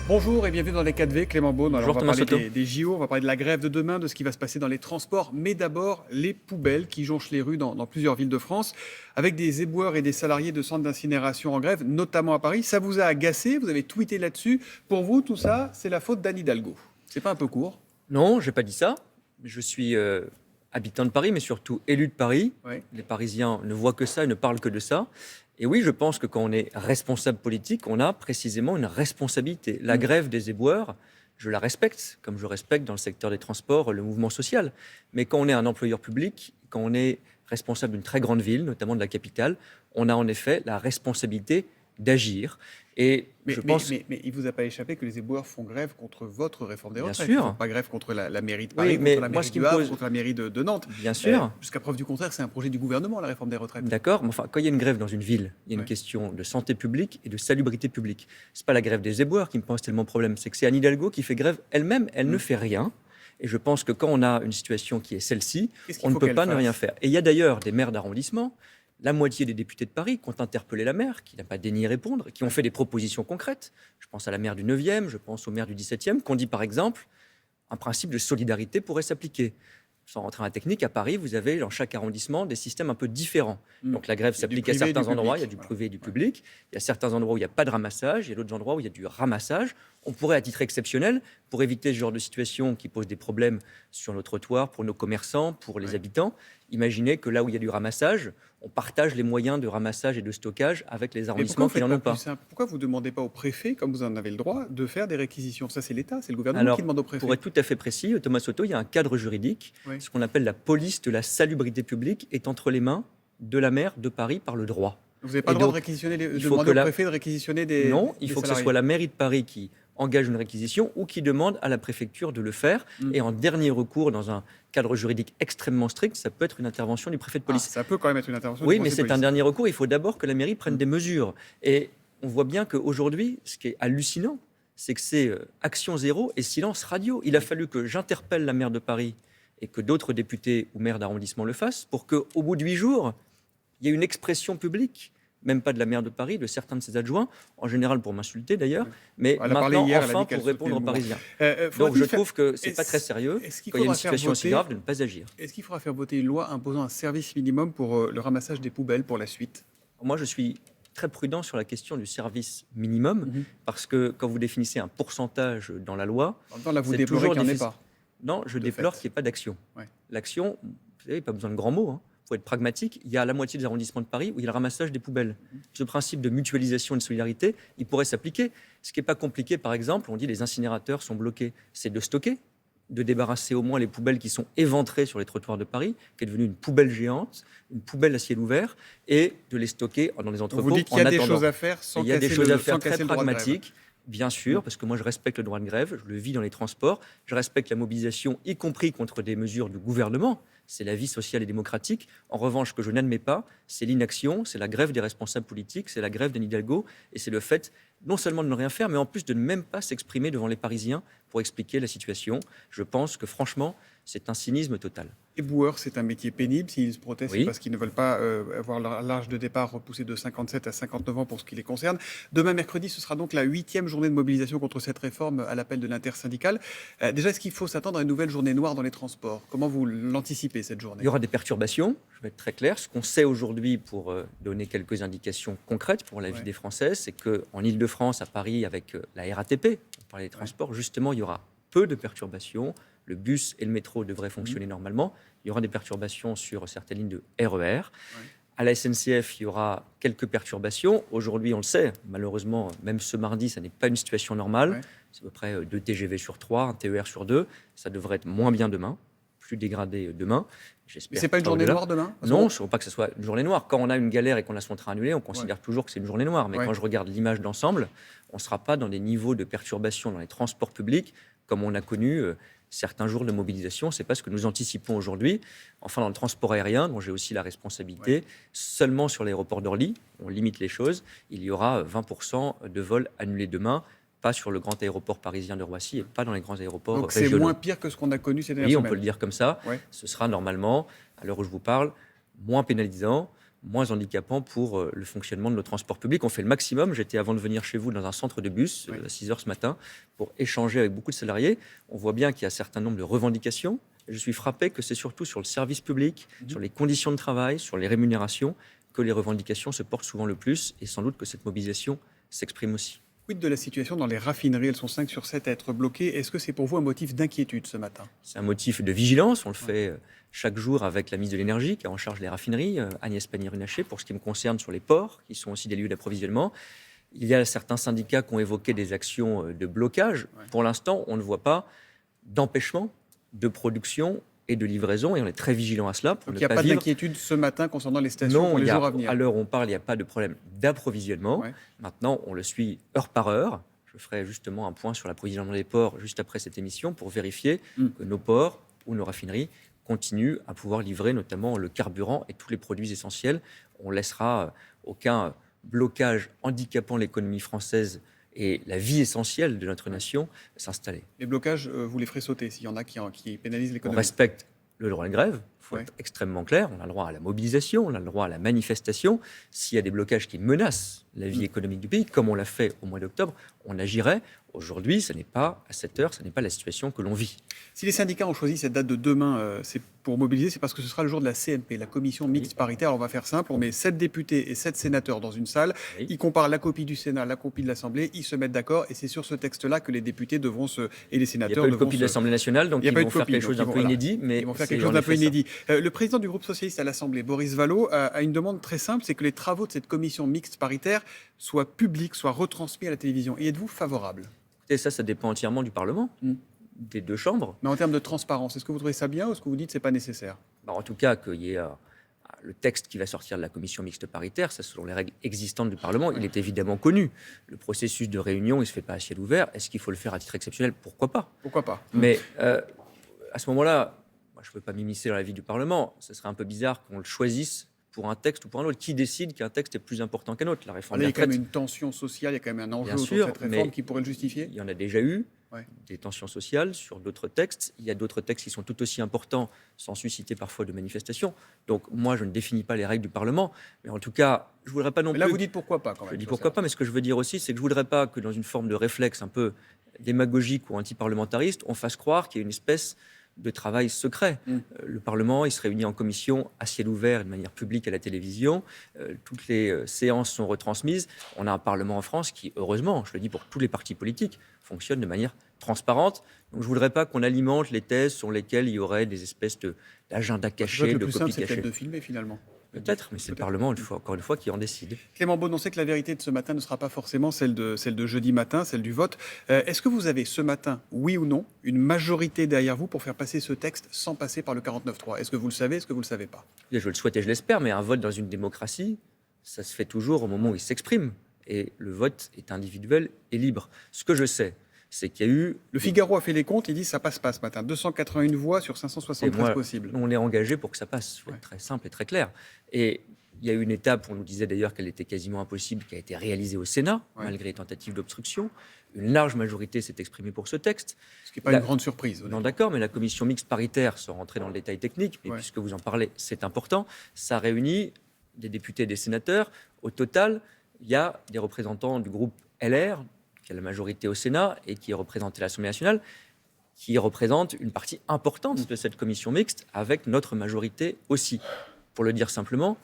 Bonjour et bienvenue dans les 4V, Clément Beaune. Alors, Bonjour on va Thomas parler Soto. des JO, on va parler de la grève de demain, de ce qui va se passer dans les transports, mais d'abord les poubelles qui jonchent les rues dans plusieurs villes de France, avec des éboueurs et des salariés de centres d'incinération en grève, notamment à Paris. Ça vous a agacé, vous avez tweeté là-dessus. Pour vous, tout ça, c'est la faute d'Anne Hidalgo. C'est pas un peu court? Non, j'ai pas dit ça. Je suis habitant de Paris, mais surtout élu de Paris. Oui. Les Parisiens ne voient que ça et ne parlent que de ça. Et oui, je pense que quand on est responsable politique, on a précisément une responsabilité. La grève des éboueurs, je la respecte, comme je respecte dans le secteur des transports le mouvement social. Mais quand on est un employeur public, quand on est responsable d'une très grande ville, notamment de la capitale, on a en effet la responsabilité d'agir. Et je pense, Mais il vous a pas échappé que les éboueurs font grève contre votre réforme des bien retraites. Ils ne sûr, font pas grève contre la mairie de oui, Paris, mais contre la moi, mairie ce qui du me Havre, pose, contre la mairie de Nantes. bien sûr, Jusqu'à preuve du contraire, c'est un projet du gouvernement, la réforme des retraites. d'accord, mais enfin, quand il y a une grève dans une ville, il y a une Ouais. question de santé publique et de salubrité publique. C'est pas la grève des éboueurs qui me pose tellement problème, c'est que c'est Anne Hidalgo qui fait grève elle-même, elle ne fait rien. Et je pense que quand on a une situation qui est celle-ci, Qu'est-ce qu'il on ne faut peut qu'elle pas ne fasse? rien faire. Et il y a d'ailleurs des maires d'arrondissement, la moitié des députés de Paris, qui ont interpellé la maire, qui n'a pas daigné répondre, qui ont fait des propositions concrètes. Je pense à la maire du 9e, je pense au maire du 17e, qui ont dit par exemple, un principe de solidarité pourrait s'appliquer. Sans rentrer dans la technique, à Paris, vous avez dans chaque arrondissement des systèmes un peu différents. Donc la grève Il y a du s'applique à privé et du certains endroits, il y a public. du Voilà. privé et du Ouais. public. Il y a certains endroits où il n'y a pas de ramassage, il y a d'autres endroits où il y a du ramassage. On pourrait, à titre exceptionnel, pour éviter ce genre de situation qui pose des problèmes sur nos trottoirs, pour nos commerçants, pour les Ouais. habitants, imaginer que là où il y a du ramassage, on partage les moyens de ramassage et de stockage avec les Mais pourquoi arrondissements vous qui faites n'en pas ont plus pas. simple? Pourquoi vous ne demandez pas au préfet, comme vous en avez le droit, de faire des réquisitions? Ça, c'est l'État, c'est le gouvernement qui Alors, demande au pour préfet. être tout à fait précis, Thomas Soto, il y a un cadre juridique. Oui. Ce qu'on appelle la police de la salubrité publique est entre les mains de la maire de Paris par le droit. Vous n'avez pas Et le droit de donc, réquisitionner, de il faut demander que au la... préfet de réquisitionner Non, il des faut que ce salariés. soit la mairie de Paris qui engage une réquisition ou qui demande à la préfecture de le faire. Et en dernier recours, dans un cadre juridique extrêmement strict, ça peut être une intervention du préfet de Ah, police. ça peut quand même être une intervention du Oui, mais conseil de c'est un police. dernier recours. Il faut d'abord que la mairie prenne des mesures. Et on voit bien qu'aujourd'hui, ce qui est hallucinant, c'est que c'est action zéro et silence radio. Il a fallu que j'interpelle la maire de Paris et que d'autres députés ou maires d'arrondissement le fassent pour qu'au bout de 8 jours, il y ait une expression publique, même pas de la maire de Paris, de certains de ses adjoints, en général pour m'insulter d'ailleurs, mais Elle a parlé maintenant, hier, elle a dit enfin, qu'elle pour soutenait répondre le aux mouvement. Parisiens. Donc Faudra-t-il je faire- trouve que c'est pas est-ce- très sérieux, est-ce qu'il quand il y a une faudra faire situation aussi voter- grave, de ne pas agir. Est-ce qu'il faudra faire voter une loi imposant un service minimum pour le ramassage des poubelles pour la suite? Moi, je suis très prudent sur la question du service minimum, parce que quand vous définissez un pourcentage dans la loi, En même temps, là, vous c'est déplorez toujours qu'il n'y en ait difficile. pas. Non, je de déplore fait. qu'il n'y ait pas d'action. Ouais. L'action, vous savez, pas besoin de grands mots. Il faut être pragmatique. Il y a la moitié des arrondissements de Paris où il y a le ramassage des poubelles. Ce principe de mutualisation et de solidarité, il pourrait s'appliquer. Ce qui n'est pas compliqué, par exemple, on dit les incinérateurs sont bloqués. C'est de stocker, de débarrasser au moins les poubelles qui sont éventrées sur les trottoirs de Paris, qui est devenue une poubelle géante, une poubelle à ciel ouvert, et de les stocker dans les entrepôts Vous dites qu'il en y a des attendant. choses à faire sans Il y a des casser choses le- à faire sans très casser le droit de grève. pragmatiques, bien sûr, parce que moi je respecte le droit de grève, je le vis dans les transports, je respecte la mobilisation, y compris contre des mesures du gouvernement. C'est la vie sociale et démocratique. En revanche, ce que je n'admets pas, c'est l'inaction, c'est la grève des responsables politiques, c'est la grève d'Anne Hidalgo, et c'est le fait non seulement de ne rien faire, mais en plus de ne même pas s'exprimer devant les Parisiens pour expliquer la situation. Je pense que franchement, c'est un cynisme total. Éboueurs, c'est un métier pénible. S'ils se protestent, c'est Oui. parce qu'ils ne veulent pas avoir leur l'âge de départ repoussé de 57 à 59 ans pour ce qui les concerne. Demain, mercredi, ce sera donc la 8e journée de mobilisation contre cette réforme à l'appel de l'intersyndicale. Déjà, est-ce qu'il faut s'attendre à une nouvelle journée noire dans les transports? Comment vous l'anticipez, cette journée? Il y aura des perturbations, je vais être très clair. Ce qu'on sait aujourd'hui, pour donner quelques indications concrètes pour la vie Ouais. des Français, c'est qu'en Ile-de-France, à Paris, avec la RATP, on parlait des transports, justement, il y aura peu de perturbations. Le bus et le métro devraient fonctionner normalement. Il y aura des perturbations sur certaines lignes de RER. À la SNCF, il y aura quelques perturbations. Aujourd'hui, on le sait, malheureusement, même ce mardi, ça n'est pas une situation normale. Ouais. C'est à peu près 2 TGV sur 3, un TER sur 2. Ça devrait être moins bien demain, plus dégradé demain. Mais J'espère c'est pas une journée au-delà. noire demain? Parce Non, qu'on- je ne veux pas que ce soit une journée noire. Quand on a une galère et qu'on a son train annulé, on considère toujours que c'est une journée noire. Mais Ouais. quand je regarde l'image d'ensemble, on ne sera pas dans des niveaux de perturbation dans les transports publics comme on a connu certains jours de mobilisation. Ce n'est pas ce que nous anticipons aujourd'hui. Enfin, dans le transport aérien, dont j'ai aussi la responsabilité, seulement sur l'aéroport d'Orly, on limite les choses, il y aura 20% de vols annulés demain, pas sur le grand aéroport parisien de Roissy et pas dans les grands aéroports Donc c'est régionaux. moins pire que ce qu'on a connu ces dernières Oui, on semaines. peut le dire comme ça. Ouais. Ce sera normalement, à l'heure où je vous parle, moins pénalisant, moins handicapant pour le fonctionnement de nos transports publics. On fait le maximum. J'étais, avant de venir chez vous, dans un centre de bus à 6 heures ce matin pour échanger avec beaucoup de salariés. On voit bien qu'il y a un certain nombre de revendications. Je suis frappé que c'est surtout sur le service public, sur les conditions de travail, sur les rémunérations, que les revendications se portent souvent le plus, et sans doute que cette mobilisation s'exprime aussi. Quid de la situation dans les raffineries? Elles sont 5 sur 7 à être bloquées. Est-ce que c'est pour vous un motif d'inquiétude ce matin? C'est un motif de vigilance. On le fait chaque jour avec la ministre de l'Énergie, qui a en charge les raffineries, Agnès Pannier-Runacher, pour ce qui me concerne sur les ports, qui sont aussi des lieux d'approvisionnement. Il y a certains syndicats qui ont évoqué des actions de blocage. Pour l'instant, on ne voit pas d'empêchement de production et de livraison, et on est très vigilant à cela. Donc il n'y a pas d'inquiétude ce matin concernant les stations pour les jours à venir? À l'heure où on parle, il n'y a pas de problème d'approvisionnement. Maintenant, on le suit heure par heure. Je ferai justement un point sur l'approvisionnement des ports juste après cette émission pour vérifier que nos ports ou nos raffineries continuent à pouvoir livrer notamment le carburant et tous les produits essentiels. On ne laissera aucun blocage handicapant l'économie française et la vie essentielle de notre nation s'installer. Les blocages, vous les ferez sauter s'il y en a qui pénalisent l'économie? On respecte le droit de grève, il faut être extrêmement clair. On a le droit à la mobilisation, on a le droit à la manifestation. S'il y a des blocages qui menacent la vie économique du pays, comme on l'a fait au mois d'octobre, on agirait. Aujourd'hui, ce n'est pas à cette heure, ce n'est pas la situation que l'on vit. Si les syndicats ont choisi cette date de demain, c'est pour mobiliser, c'est parce que ce sera le jour de la CMP, la commission mixte paritaire. Alors on va faire simple, on met 7 députés et 7 sénateurs dans une salle, ils comparent la copie du Sénat, la copie de l'Assemblée, ils se mettent d'accord, et c'est sur ce texte-là que les députés devront et les sénateurs devront... Il n'y a pas eu de copie de l'Assemblée nationale, donc ils vont faire quelque chose d'un peu inédit. Mais ils vont faire quelque chose d'un peu inédit. Le président du groupe socialiste à l'Assemblée, Boris Vallaud, a une demande très simple, c'est que les travaux de cette commission mixte paritaire soient publics, soient retransmis à la télévision. Et êtes-vous favorable? Et ça dépend entièrement du Parlement, des deux chambres. Mais en termes de transparence, est-ce que vous trouvez ça bien ou est-ce que vous dites que ce n'est pas nécessaire? En tout cas, qu'il y ait le texte qui va sortir de la commission mixte paritaire, ça selon les règles existantes du Parlement, il est évidemment connu. Le processus de réunion, il ne se fait pas à ciel ouvert. Est-ce qu'il faut le faire à titre exceptionnel? Pourquoi pas? Pourquoi pas? Mais à ce moment-là, moi, je ne peux pas m'immiscer dans la vie du Parlement. Ce serait un peu bizarre qu'on le choisisse pour un texte ou pour un autre. Qui décide qu'un texte est plus important qu'un autre? La réforme des retraites. Il y a quand même une tension sociale, il y a quand même un enjeu autour de cette réforme qui pourrait le justifier. Il y en a déjà eu des tensions sociales sur d'autres textes. Il y a d'autres textes qui sont tout aussi importants sans susciter parfois de manifestations. Donc moi, je ne définis pas les règles du Parlement. Mais en tout cas, je ne voudrais pas non plus... Là, vous dites pourquoi pas quand même. Je dis pourquoi pas, mais ce que je veux dire aussi, c'est que je ne voudrais pas que dans une forme de réflexe un peu démagogique ou anti-parlementariste, on fasse croire qu'il y a une espèce de travail secret. Le Parlement, il se réunit en commission à ciel ouvert de manière publique à la télévision. Toutes les séances sont retransmises. On a un Parlement en France qui, heureusement, je le dis pour tous les partis politiques, fonctionne de manière transparente. Donc je ne voudrais pas qu'on alimente les thèses sur lesquelles il y aurait des espèces d'agendas cachés, de copies cachées. C'est peut-être de filmer finalement. Peut-être, mais c'est le Parlement, encore une fois, qui en décide. Clément Beaune, on sait que la vérité de ce matin ne sera pas forcément celle de jeudi matin, celle du vote. Est-ce que vous avez ce matin, oui ou non, une majorité derrière vous pour faire passer ce texte sans passer par le 49.3? Est-ce que vous le savez? Est-ce que vous ne le savez pas? Je le souhaite et je l'espère, mais un vote dans une démocratie, ça se fait toujours au moment où il s'exprime. Et le vote est individuel et libre. Ce que je sais, c'est qu'il y a eu... Le Figaro a fait les comptes, il dit que ça passe pas ce matin. 281 voix sur 573 possibles. On est engagé pour que ça passe. Il faut être très simple et très clair. Et il y a eu une étape, on nous disait d'ailleurs qu'elle était quasiment impossible, qui a été réalisée au Sénat, malgré les tentatives d'obstruction. Une large majorité s'est exprimée pour ce texte. Ce qui n'est pas une grande surprise. Non, d'accord, mais la commission mixte paritaire, sans rentrer dans le détail technique, mais puisque vous en parlez, c'est important, ça réunit des députés et des sénateurs. Au total, il y a des représentants du groupe LR, qui a la majorité au Sénat et qui est représenté à l'Assemblée nationale, qui représente une partie importante de cette commission mixte, avec notre majorité aussi. Pour le dire simplement,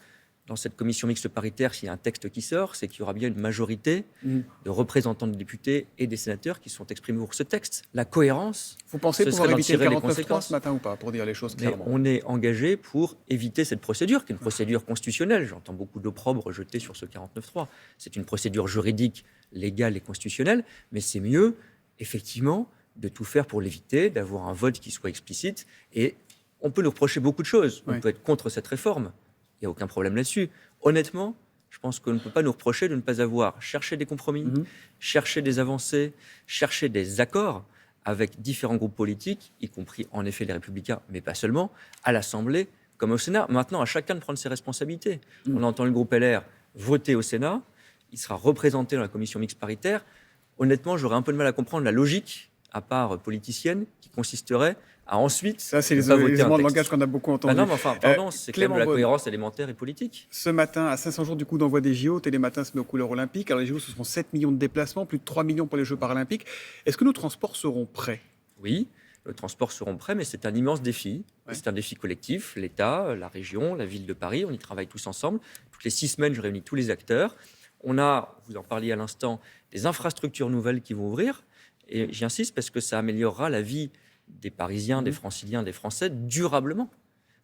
dans cette commission mixte paritaire, s'il y a un texte qui sort, c'est qu'il y aura bien une majorité de représentants de députés et des sénateurs qui sont exprimés pour ce texte. La cohérence, vous pensez pouvoir éviter le 49.3 ce matin ou pas, pour dire les choses clairement? Mais on est engagé pour éviter cette procédure, qui est une procédure constitutionnelle. J'entends beaucoup d'opprobre jeté sur ce 49.3. C'est une procédure juridique, légale et constitutionnelle, mais c'est mieux, effectivement, de tout faire pour l'éviter, d'avoir un vote qui soit explicite. Et on peut nous reprocher beaucoup de choses. On peut être contre cette réforme. Il n'y a aucun problème là-dessus. Honnêtement, je pense qu'on ne peut pas nous reprocher de ne pas avoir cherché des compromis, cherché des avancées, cherché des accords avec différents groupes politiques, y compris en effet les Républicains, mais pas seulement, à l'Assemblée comme au Sénat. Maintenant, à chacun de prendre ses responsabilités. On entend le groupe LR voter au Sénat, il sera représenté dans la commission mixte paritaire. Honnêtement, j'aurais un peu de mal à comprendre la logique à part politicienne qui consisterait à ensuite Ça, c'est ne les pas voter un éléments de texte. langage qu'on a beaucoup Bah entendus. non, mais enfin, pardon, c'est quand même Clément de la Beaune, cohérence élémentaire et politique. ce matin, à 500 jours du coup d'envoi des JO, Télématin se met aux couleurs olympiques. Alors les JO, ce seront 7 millions de déplacements, plus de 3 millions pour les Jeux paralympiques. Est-ce que nos transports seront prêts? Oui, les transports seront prêts, mais c'est un immense défi. Ouais. C'est un défi collectif. L'État, la région, la ville de Paris, on y travaille tous ensemble. Toutes les 6 semaines, je réunis tous les acteurs. On a, vous en parliez à l'instant, des infrastructures nouvelles qui vont ouvrir. Et j'insiste parce que ça améliorera la vie des Parisiens, des Franciliens, des Français durablement.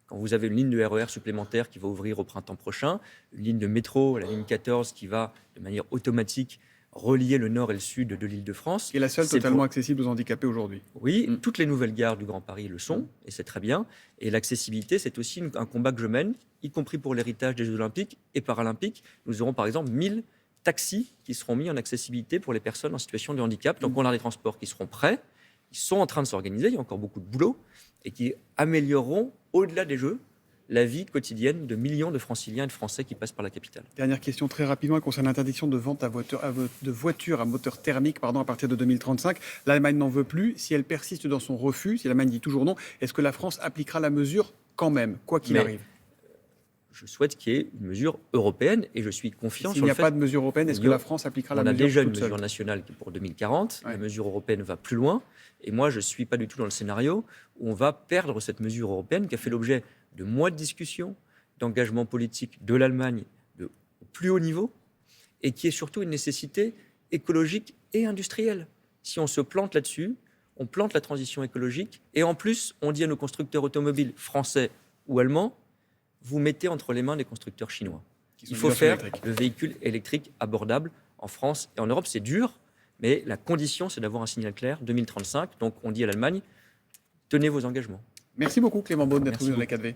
Quand vous avez une ligne de RER supplémentaire qui va ouvrir au printemps prochain, une ligne de métro, la ligne 14, qui va de manière automatique relier le nord et le sud de l'Île-de-France. Et la seule c'est totalement pour- accessible aux handicapés aujourd'hui. Oui, Mm. toutes les nouvelles gares du Grand Paris le sont, et c'est très bien. Et l'accessibilité, c'est aussi un combat que je mène, y compris pour l'héritage des Jeux Olympiques et Paralympiques. Nous aurons par exemple 1000 taxis qui seront mis en accessibilité pour les personnes en situation de handicap. Donc on a des transports qui seront prêts, ils sont en train de s'organiser, il y a encore beaucoup de boulot, et qui amélioreront, au-delà des Jeux, la vie quotidienne de millions de Franciliens et de Français qui passent par la capitale. Dernière question très rapidement, elle concerne l'interdiction de vente de voitures à moteur thermique à partir de 2035. L'Allemagne n'en veut plus. Si elle persiste dans son refus, si l'Allemagne dit toujours non, est-ce que la France appliquera la mesure quand même, quoi qu'il Mais arrive? Je souhaite qu'il y ait une mesure européenne, et je suis confiant S'il sur n'y le a fait pas de mesure européenne, est-ce il que y a- la France appliquera la on a mesure déjà une toute seule? mesure nationale qui est pour 2040. Ouais. La mesure européenne va plus loin. Et moi, je ne suis pas du tout dans le scénario où on va perdre cette mesure européenne qui a fait l'objet de mois de discussions, d'engagement politique de l'Allemagne au plus haut niveau, et qui est surtout une nécessité écologique et industrielle. Si on se plante là-dessus, on plante la transition écologique. Et en plus, on dit à nos constructeurs automobiles français ou allemands, vous mettez entre les mains des constructeurs chinois. Qui sont Il faut leaders sur faire l'électrique. le véhicule électrique abordable en France et en Europe. C'est dur, mais la condition, c'est d'avoir un signal clair, 2035. Donc on dit à l'Allemagne, tenez vos engagements. Merci beaucoup Clément Beaune d'être Merci venu dans les beaucoup. 4V.